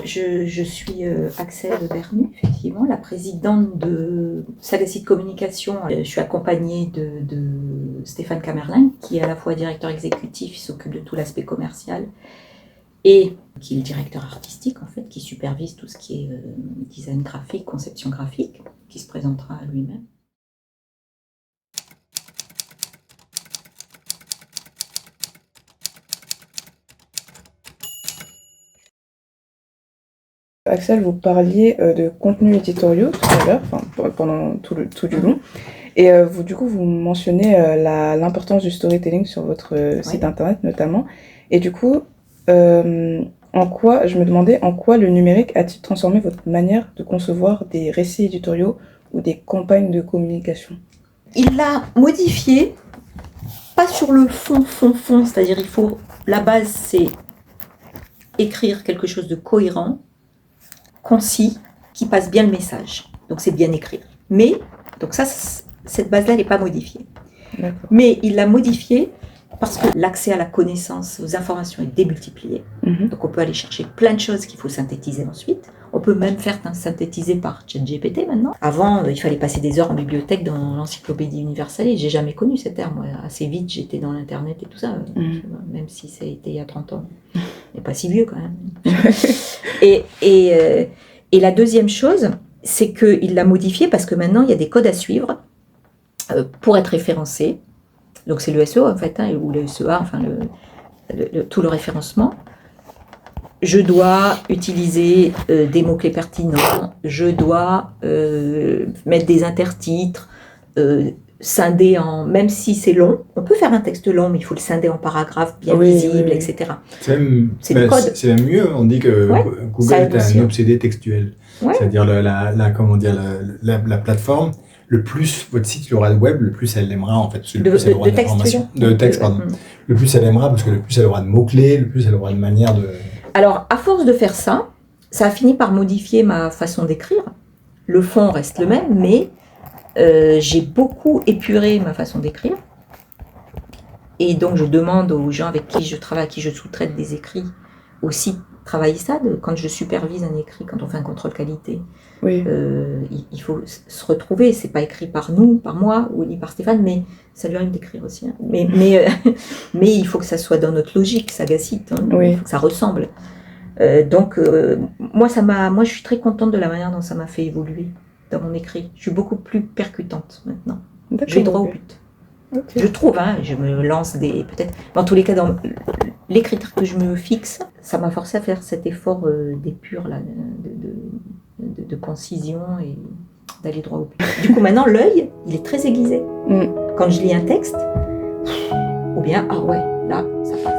je suis Axel Bernu, effectivement, la présidente de Sagacite Communication. Je suis accompagnée de Stéphane Camerlin, qui est à la fois directeur exécutif, il s'occupe de tout l'aspect commercial, et qui est le directeur artistique, en fait, qui supervise tout ce qui est design graphique, conception graphique, qui se présentera à lui-même. Axel, vous parliez de contenus éditoriaux tout à l'heure, pendant tout du long, et vous mentionnez l'importance du storytelling sur votre site internet notamment, et du coup, je me demandais en quoi le numérique a-t-il transformé votre manière de concevoir des récits éditoriaux ou des campagnes de communication? Il l'a modifié, pas sur le fond, c'est-à-dire la base c'est écrire quelque chose de cohérent, concis, qui passe bien le message. Donc c'est bien écrire. Mais, donc cette base-là, elle n'est pas modifiée. D'accord. Mais il l'a modifiée parce que l'accès à la connaissance, aux informations est démultiplié. Donc on peut aller chercher plein de choses qu'il faut synthétiser ensuite. On peut même faire synthétiser par ChatGPT maintenant. Avant, il fallait passer des heures en bibliothèque dans l'encyclopédie universelle et j'ai jamais connu cette ère. Moi, assez vite, j'étais dans l'internet et tout ça, même si ça a été il y a 30 ans. Mais pas si vieux quand même. Et la deuxième chose, c'est qu'il l'a modifié parce que maintenant, il y a des codes à suivre pour être référencé. Donc c'est le SEO en fait, ou le SEA, enfin tout le référencement. Je dois utiliser des mots-clés pertinents, je dois mettre des intertitres, scinder même si c'est long, on peut faire un texte long, mais il faut le scinder en paragraphes bien visibles, etc. C'est même mieux, on dit que Google est un obsédé textuel. Ouais. C'est-à-dire la plateforme, le plus votre site aura de web, le plus elle aimera en fait. Le plus elle aura d'informations. De texte, pardon. Le plus elle aimera parce que le plus elle aura de mots-clés, le plus elle aura de manière de... Alors, à force de faire ça, ça a fini par modifier ma façon d'écrire. Le fond reste le même, mais j'ai beaucoup épuré ma façon d'écrire. Et donc, je demande aux gens avec qui je travaille, à qui je sous-traite des écrits, aussi travailler ça. Quand je supervise un écrit, quand on fait un contrôle qualité, il faut se retrouver. C'est pas écrit par nous, par moi, ou ni par Stéphane, mais ça lui arrive d'écrire aussi. Hein. Mais il faut que ça soit dans notre logique, Sagacite. Il faut que ça ressemble. Moi, je suis très contente de la manière dont ça m'a fait évoluer dans mon écrit. Je suis beaucoup plus percutante maintenant. Je vais droit au but. Okay. Je trouve, je me lance peut-être. Dans tous les cas, dans les critères que je me fixe, ça m'a forcé à faire cet effort d'épure là, de concision et d'aller droit au but. Du coup, maintenant, l'œil, il est très aiguisé. Quand je lis un texte, ou bien, là, ça passe.